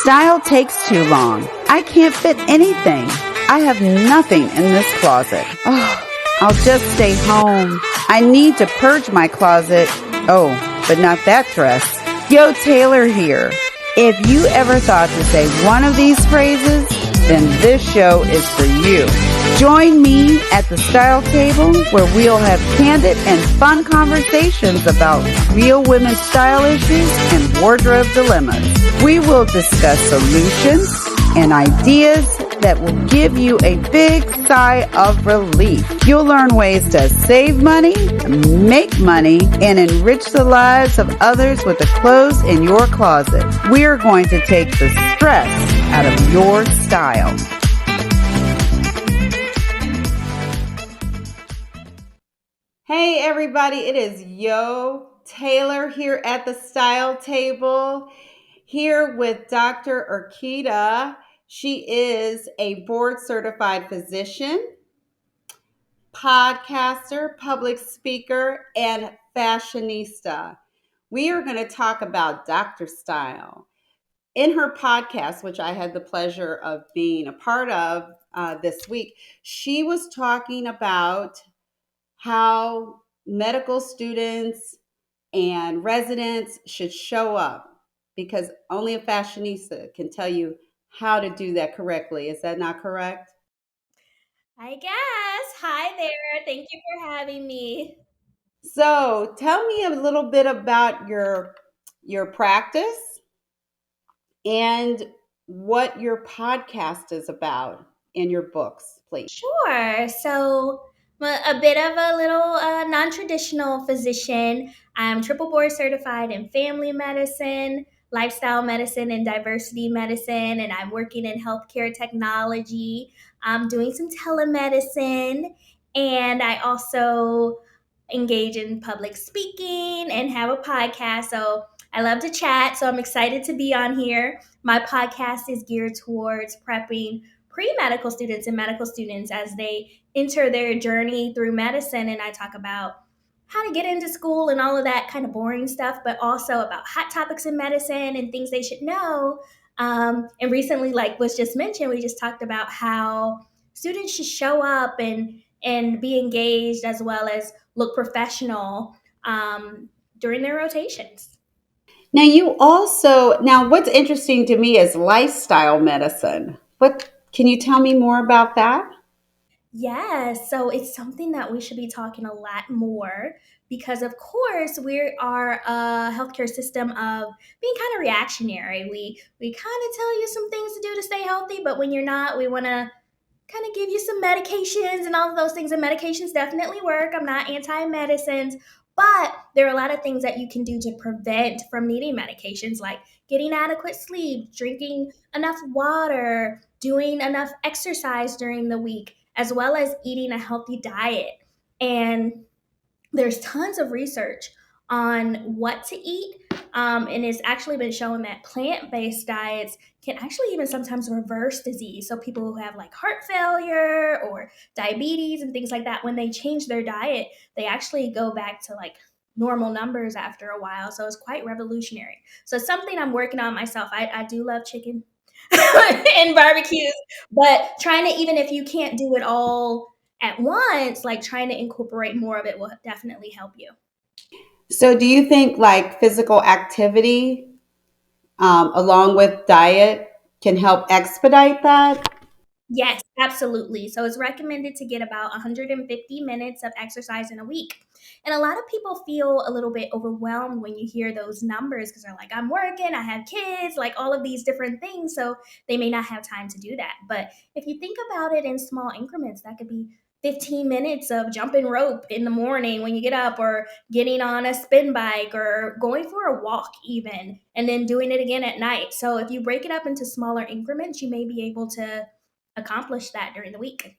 Style takes too long. I can't fit anything. I have nothing in this closet. Oh, I'll just stay home. I need to purge my closet. Oh, but not that dress. Yo, Taylor here. If you ever thought to say one of these phrases, then this show is for you. Join me at the Style Table where we'll have candid and fun conversations about real women's style issues and wardrobe dilemmas. We will discuss solutions and ideas that will give you a big sigh of relief. You'll learn ways to save money, make money, and enrich the lives of others with the clothes in your closet. We're going to take the stress out of your style. Hey everybody, it is Yo Taylor here at the Style Table, here with Dr. Erkeda. She is a board certified physician, podcaster, public speaker, and fashionista. We are going to talk about Dr. Style. In her podcast, which I had the pleasure of being a part of this week, she was talking about how medical students and residents should show up because only a fashionista can tell you how to do that correctly. Is that not correct? I guess. Hi there. Thank you for having me. So tell me a little bit about your practice and what your podcast is about in your books, please. Sure. So, I'm a bit of a little non traditional physician. I'm triple board certified in family medicine, lifestyle medicine, and diversity medicine. And I'm working in healthcare technology. I'm doing some telemedicine. And I also engage in public speaking and have a podcast. So, I love to chat. So, I'm excited to be on here. My podcast is geared towards prepping pre-medical students and medical students as they enter their journey through medicine, and I talk about how to get into school and all of that kind of boring stuff, but also about hot topics in medicine and things they should know. And recently, like was just mentioned, we just talked about how students should show up and be engaged as well as look professional during their rotations. Now what's interesting to me is lifestyle medicine. What can you tell me more about that? Yes, so it's something that we should be talking a lot more because, of course, we are a healthcare system of being kind of reactionary. We kind of tell you some things to do to stay healthy, but when you're not, we want to kind of give you some medications and all of those things. And medications definitely work. I'm not anti medicines, but there are a lot of things that you can do to prevent from needing medications, like getting adequate sleep, drinking enough water, doing enough exercise during the week, as well as eating a healthy diet. And there's tons of research on what to eat. And it's actually been shown that plant based diets can actually even sometimes reverse disease. So, people who have like heart failure or diabetes and things like that, when they change their diet, they actually go back to like normal numbers after a while. So, it's quite revolutionary. So, it's something I'm working on myself. I do love chicken and barbecues, but trying to, even if you can't do it all at once, like trying to incorporate more of it will definitely help you. So, do you think like physical activity along with diet can help expedite that? Yes, absolutely. So it's recommended to get about 150 minutes of exercise in a week. And a lot of people feel a little bit overwhelmed when you hear those numbers because they're like, I'm working, I have kids, like all of these different things. So they may not have time to do that. But if you think about it in small increments, that could be 15 minutes of jumping rope in the morning when you get up, or getting on a spin bike, or going for a walk, even, and then doing it again at night. So if you break it up into smaller increments, you may be able to accomplish that during the week.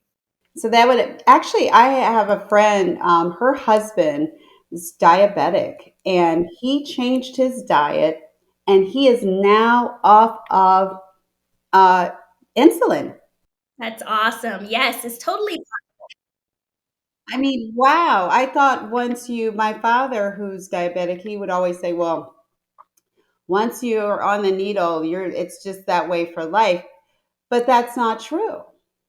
So that would actually, I have a friend, her husband is diabetic and he changed his diet and he is now off of uh, insulin. That's awesome. Yes, it's totally. I mean, wow. I thought my father who's diabetic, he would always say, well, once you're on the needle, it's just that way for life. But that's not true.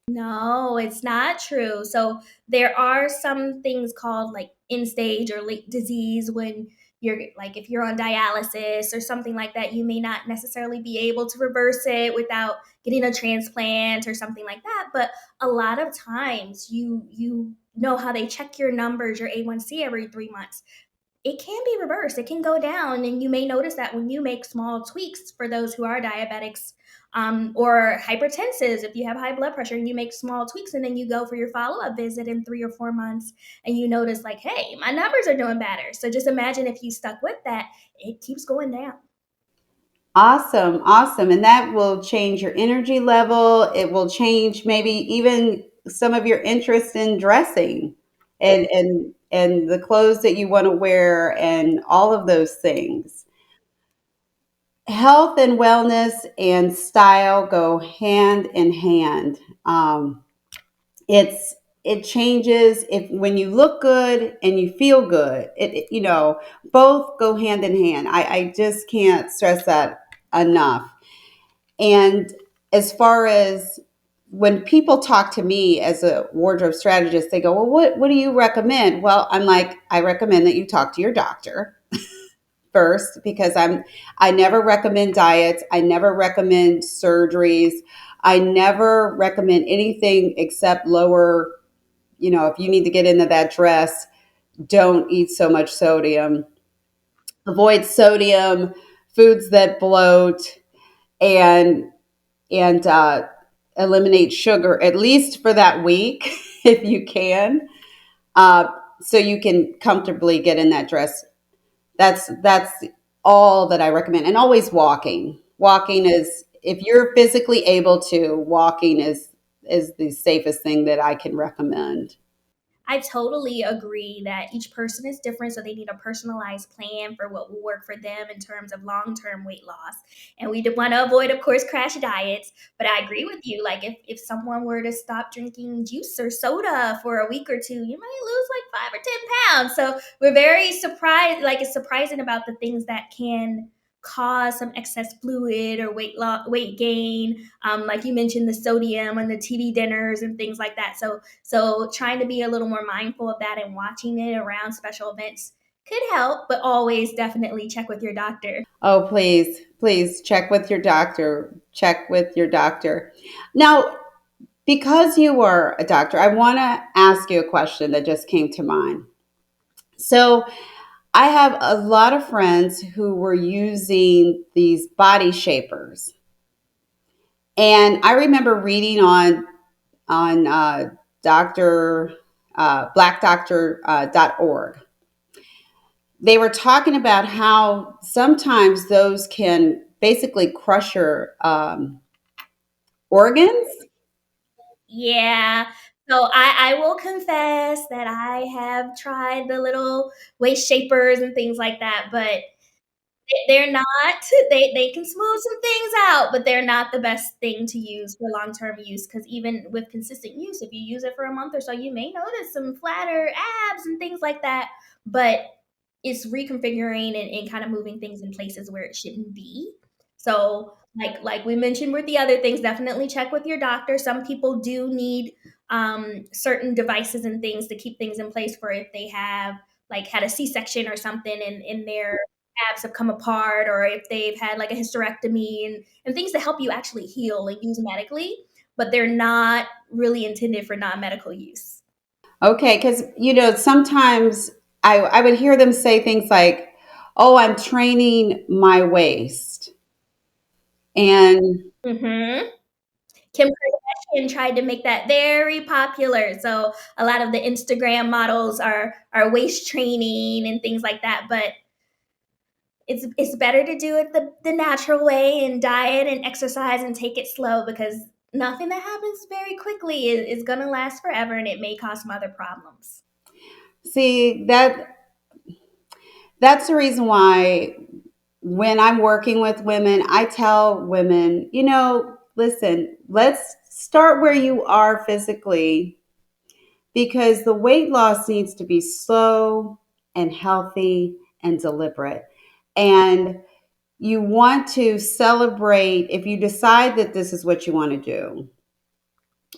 No, it's not true. So there are some things called like end stage or late disease when you're like if you're on dialysis or something like that, you may not necessarily be able to reverse it without getting a transplant or something like that. But a lot of times you know how they check your numbers, your A1C every 3 months, it can be reversed. It can go down, and you may notice that when you make small tweaks for those who are diabetics or hypertensives. If you have high blood pressure and you make small tweaks, and then you go for your follow up visit in 3 or 4 months, and you notice like, hey, my numbers are doing better. So just imagine if you stuck with that, it keeps going down. Awesome, awesome. And that will change your energy level. It will change maybe even some of your interest in dressing and the clothes that you want to wear and all of those things. Health and wellness and style go hand in hand. It's it changes if when you look good and you feel good. Both go hand in hand. I just can't stress that enough. And as far as when people talk to me as a wardrobe strategist, they go, "Well, what do you recommend?" Well, I'm like, I recommend that you talk to your doctor first because I never recommend diets, I never recommend surgeries, I never recommend anything except lower, if you need to get into that dress, don't eat so much sodium. Avoid sodium, foods that bloat, and and eliminate sugar at least for that week if you can, uh, so you can comfortably get in that dress. That's all that I recommend, and always walking. Walking is if you're physically able to. Walking is the safest thing that I can recommend. I totally agree that each person is different, so they need a personalized plan for what will work for them in terms of long term weight loss. And we want to avoid, of course, crash diets. But I agree with you. Like, if someone were to stop drinking juice or soda for a week or two, you might lose like 5 or 10 pounds. So we're very surprised, like, it's surprising about the things that can cause some excess fluid or weight gain, like you mentioned the sodium and the TV dinners and things like that. So trying to be a little more mindful of that and watching it around special events could help, but always definitely check with your doctor. Oh, please, please check with your doctor. Check with your doctor. Now, because you are a doctor, I want to ask you a question that just came to mind. So, I have a lot of friends who were using these body shapers, and I remember reading on Doctor BlackDoctor.org. They were talking about how sometimes those can basically crush your organs. Yeah. So I will confess that I have tried the little waist shapers and things like that, but they're not. They can smooth some things out, but they're not the best thing to use for long term use. Because even with consistent use, if you use it for a month or so, you may notice some flatter abs and things like that. But it's reconfiguring and kind of moving things in places where it shouldn't be. So like we mentioned with the other things, definitely check with your doctor. Some people do need certain devices and things to keep things in place for if they have like had a C-section or something and in their abs have come apart, or if they've had like a hysterectomy and things to help you actually heal and use medically, but they're not really intended for non-medical use. Okay, because sometimes I would hear them say things like, "Oh, I'm training my waist," and Mm-hmm. Kim Kardashian tried to make that very popular. So a lot of the Instagram models are waist training and things like that. But it's better to do it the natural way and diet and exercise and take it slow, because nothing that happens very quickly is gonna last forever, and it may cause some other problems. see that's the reason why when I'm working with women, I tell women, listen, let's start where you are physically because the weight loss needs to be slow and healthy and deliberate. And you want to celebrate if you decide that this is what you want to do,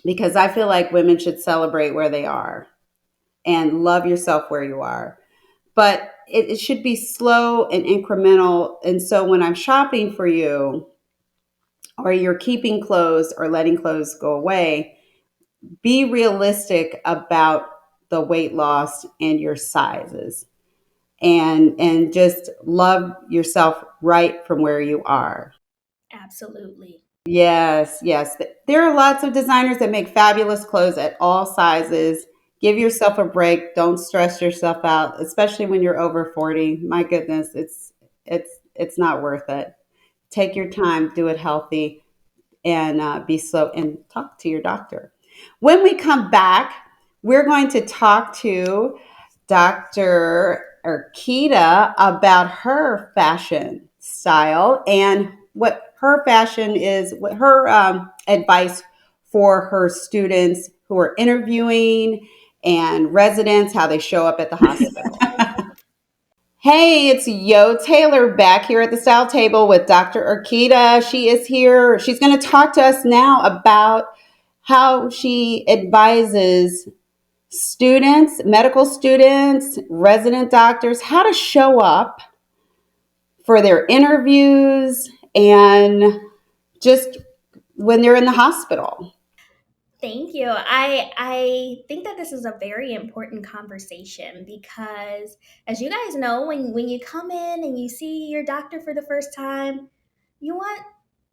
because I feel like women should celebrate where they are and love yourself where you are. But it should be slow and incremental. And so when I'm shopping for you, or you're keeping clothes or letting clothes go away, be realistic about the weight loss and your sizes, and just love yourself right from where you are. Absolutely. Yes, yes. There are lots of designers that make fabulous clothes at all sizes. Give yourself a break. Don't stress yourself out, especially when you're over 40. My goodness, it's not worth it. Take your time, do it healthy, and be slow and talk to your doctor. When we come back, we're going to talk to Dr. Erkeda about her fashion style and what her fashion is, what her advice for her students who are interviewing and residents, how they show up at the hospital. Hey, it's Yo Taylor back here at the Style Table with Dr. Erkeda. She is here. She's going to talk to us now about how she advises students, medical students, resident doctors, how to show up for their interviews and just when they're in the hospital. Thank you. I think that this is a very important conversation because, as you guys know, when you come in and you see your doctor for the first time, you want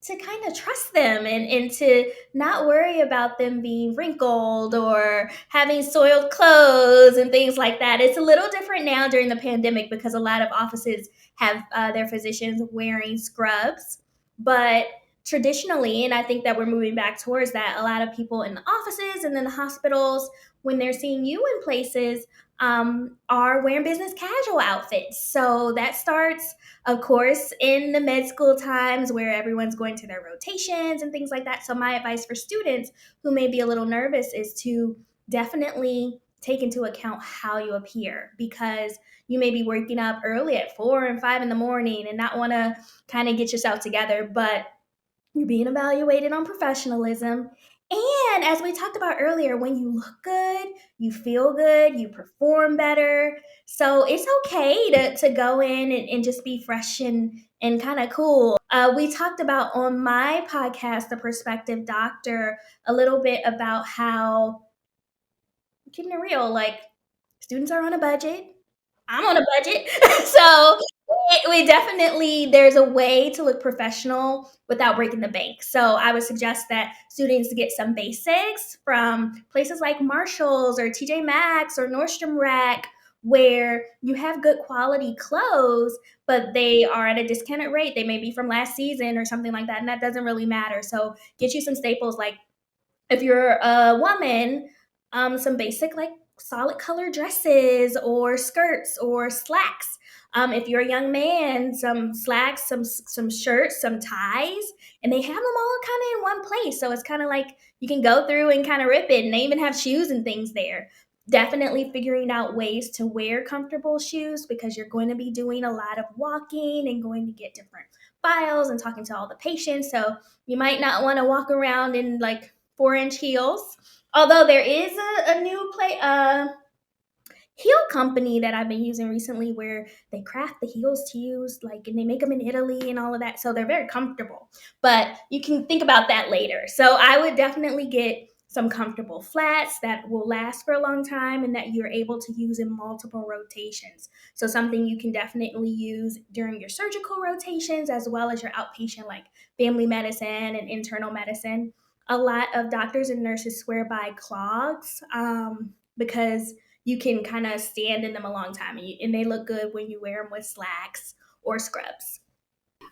to kind of trust them and to not worry about them being wrinkled or having soiled clothes and things like that. It's a little different now during the pandemic because a lot of offices have their physicians wearing scrubs, but traditionally, and I think that we're moving back towards that, a lot of people in the offices and then the hospitals, when they're seeing you in places, are wearing business casual outfits. So that starts, of course, in the med school times where everyone's going to their rotations and things like that. So my advice for students who may be a little nervous is to definitely take into account how you appear, because you may be waking up early at 4 and 5 in the morning and not want to kind of get yourself together, but you're being evaluated on professionalism. And as we talked about earlier, when you look good, you feel good, you perform better. So it's okay to go in and just be fresh and kind of cool. We talked about on my podcast, The Perspective Doctor, a little bit about how, keeping it real, like students are on a budget. I'm on a budget. So we definitely, there's a way to look professional without breaking the bank. So I would suggest that students get some basics from places like Marshalls or TJ Maxx or Nordstrom Rack, where you have good quality clothes, but they are at a discounted rate. They may be from last season or something like that, and that doesn't really matter. So get you some staples like, if you're a woman, some basic like solid color dresses or skirts or slacks. If you're a young man, some slacks, some shirts, some ties, and they have them all kind of in one place. So it's kind of like you can go through and kind of rip it, and they even have shoes and things there. Definitely figuring out ways to wear comfortable shoes because you're going to be doing a lot of walking and going to get different files and talking to all the patients. So you might not want to walk around in like 4-inch heels. Although there is a new heel company that I've been using recently where they craft the heels to use, like, and they make them in Italy and all of that. So they're very comfortable. But you can think about that later. So I would definitely get some comfortable flats that will last for a long time and that you're able to use in multiple rotations. So something you can definitely use during your surgical rotations as well as your outpatient, like family medicine and internal medicine. A lot of doctors and nurses swear by clogs because you can kind of stand in them a long time, and they look good when you wear them with slacks or scrubs.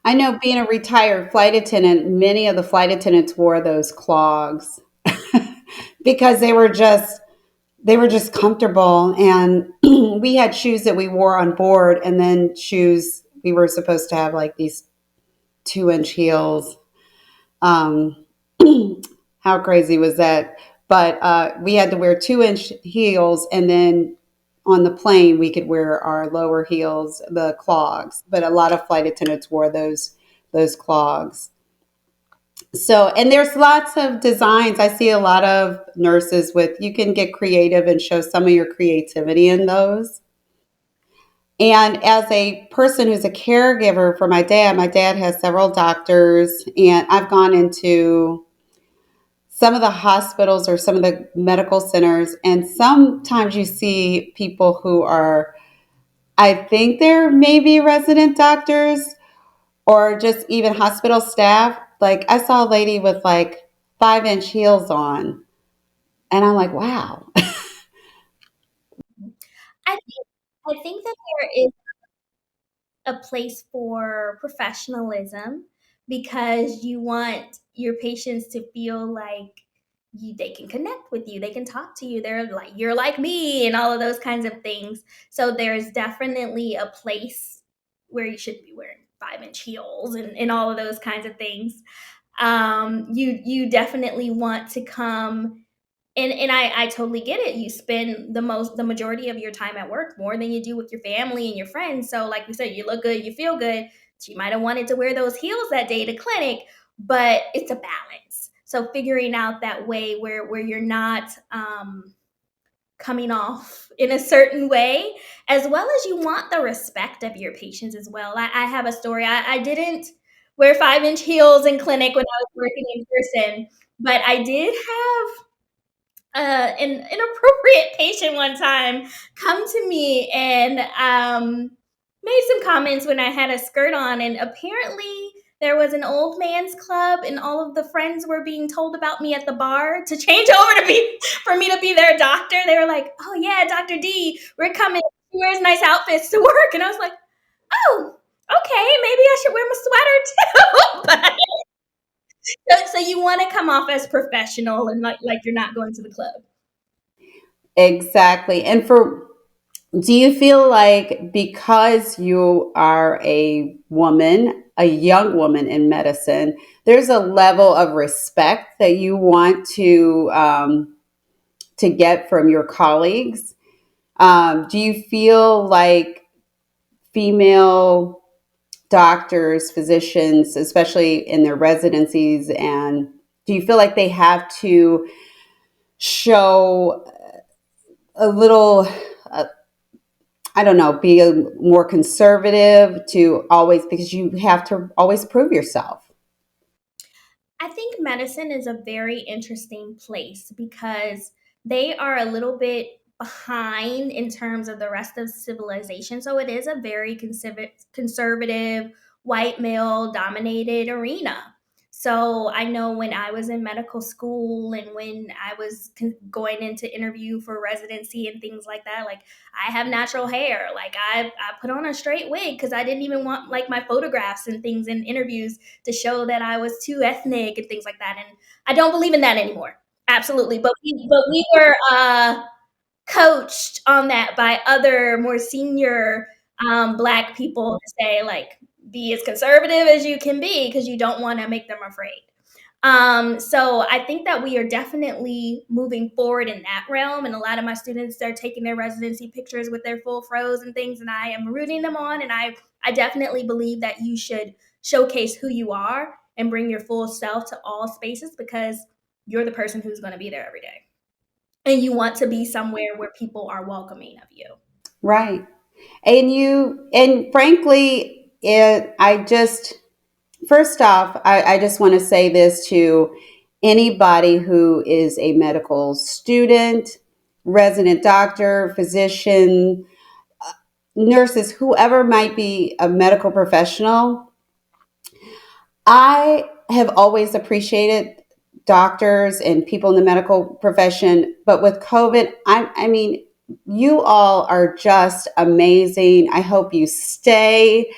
I know being a retired flight attendant, many of the flight attendants wore those clogs because they were just comfortable, and we had shoes that we wore on board, and then shoes we were supposed to have like these 2-inch heels. um, how crazy was that? But we had to wear 2-inch heels, and then on the plane, we could wear our lower heels, the clogs, but a lot of flight attendants wore those clogs. So, and there's lots of designs. I see a lot of nurses with, you can get creative and show some of your creativity in those. And as a person who's a caregiver for my dad has several doctors, and I've gone into some of the hospitals or some of the medical centers, and sometimes you see people who are, I think they're maybe resident doctors or just even hospital staff. Like I saw a lady with like 5-inch heels on, and I'm like, wow. I think that there is a place for professionalism because you want your patients to feel like they can connect with you, they can talk to you, they're like you're like me and all of those kinds of things. So there's definitely a place where you should be wearing 5-inch heels and all of those kinds of things. You definitely want to come, and I totally get it. You spend the majority of your time at work more than you do with your family and your friends. So like we said, you look good, you feel good. So you might have wanted to wear those heels that day to clinic, but it's a balance. So figuring out that way where you're not coming off in a certain way, as well as you want the respect of your patients as well. I have a story. I didn't wear 5-inch heels in clinic when I was working in person, but I did have an inappropriate patient one time come to me and made some comments when I had a skirt on, and apparently there was an old man's club, and all of the friends were being told about me at the bar to change over to be for me to be their doctor. They were like, "Oh yeah, Doctor D, we're coming. She wears nice outfits to work," and I was like, "Oh, okay, maybe I should wear my sweater too." So you want to come off as professional and like you're not going to the club. Exactly. And for, do you feel like because you are a woman, a young woman in medicine, there's a level of respect that you want to get from your colleagues? Do you feel like female doctors, physicians, especially in their residencies, and do you feel like they have to show a little, uh, I don't know, be a more conservative to always, because you have to always prove yourself? I think medicine is a very interesting place because they are a little bit behind in terms of the rest of civilization. So it is a very conservative, white male dominated arena. So I know when I was in medical school and when I was going into interview for residency and things like that, like I have natural hair. Like I put on a straight wig because I didn't even want like my photographs and things in interviews to show that I was too ethnic and things like that. And I don't believe in that anymore. Absolutely. But we were coached on that by other more senior black people to say like be as conservative as you can be because you don't want to make them afraid. So I think that we are definitely moving forward in that realm, and a lot of my students are taking their residency pictures with their full froze and things, and I am rooting them on. And I definitely believe that you should showcase who you are and bring your full self to all spaces because you're the person who's going to be there every day, and you want to be somewhere where people are welcoming of you. Right. And frankly, I just, first off, I just want to say this to anybody who is a medical student, resident doctor, physician, nurses, whoever might be a medical professional. I have always appreciated doctors and people in the medical profession, but with COVID, I mean, you all are just amazing. I hope you stay.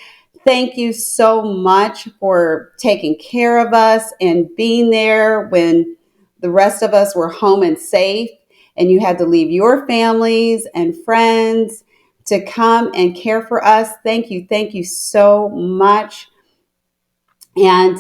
Thank you so much for taking care of us and being there when the rest of us were home and safe, and you had to leave your families and friends to come and care for us. Thank you. Thank you so much. And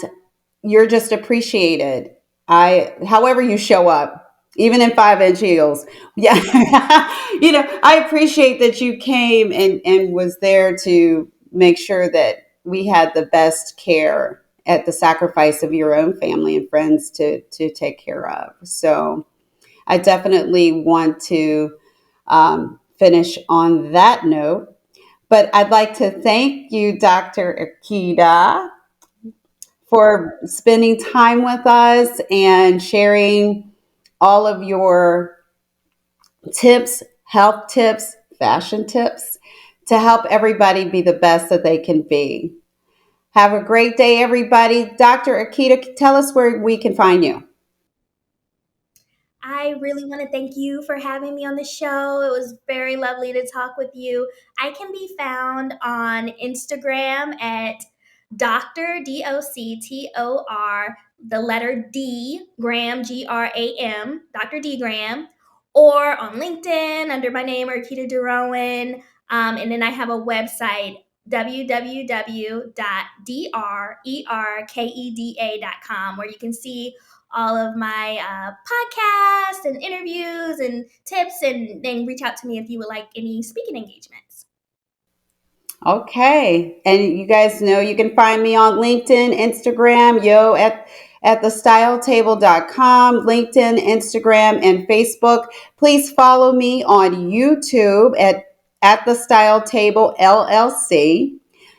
you're just appreciated. However you show up. even in 5-inch heels. Yeah. I appreciate that you came and was there to make sure that we had the best care at the sacrifice of your own family and friends to take care of. So I definitely want to finish on that note. But I'd like to thank you, Dr. Erkeda, for spending time with us and sharing all of your tips, health tips, fashion tips to help everybody be the best that they can be. Have a great day, everybody. Dr. Akita, tell us where we can find you. I really want to thank you for having me on the show. It was very lovely to talk with you. I can be found on Instagram at Doctor, the letter D, Graham, Gram, Dr. D Graham, or on LinkedIn under my name, Erkeda Durowan. And then I have a website, www.drerkeda.com, where you can see all of my podcasts and interviews and tips, and then reach out to me if you would like any speaking engagements. Okay. And you guys know you can find me on LinkedIn, Instagram, at thestyletable.com, LinkedIn, Instagram, and Facebook. Please follow me on YouTube at the Style Table LLC.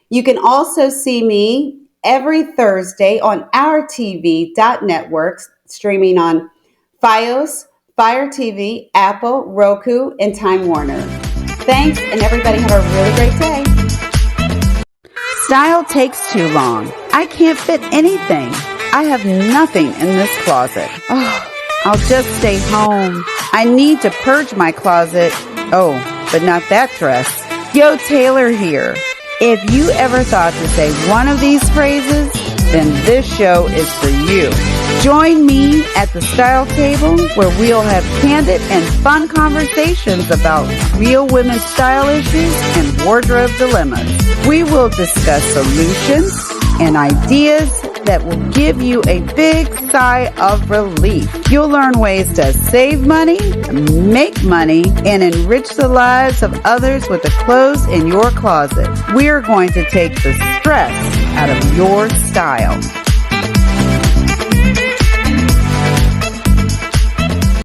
You can also see me every Thursday on our TV.networks, streaming on Fios, Fire TV, Apple, Roku, and Time Warner. Thanks, and everybody have a really great day. Style takes too long. I can't fit anything. I have nothing in this closet. Oh, I'll just stay home. I need to purge my closet. Oh, but not that dress. Yo, Taylor here. If you ever thought to say one of these phrases, then this show is for you. Join me at the Style Table, where we'll have candid and fun conversations about real women's style issues and wardrobe dilemmas. We will discuss solutions and ideas that will give you a big sigh of relief. You'll learn ways to save money, make money, and enrich the lives of others with the clothes in your closet. We're going to take the stress out of your style.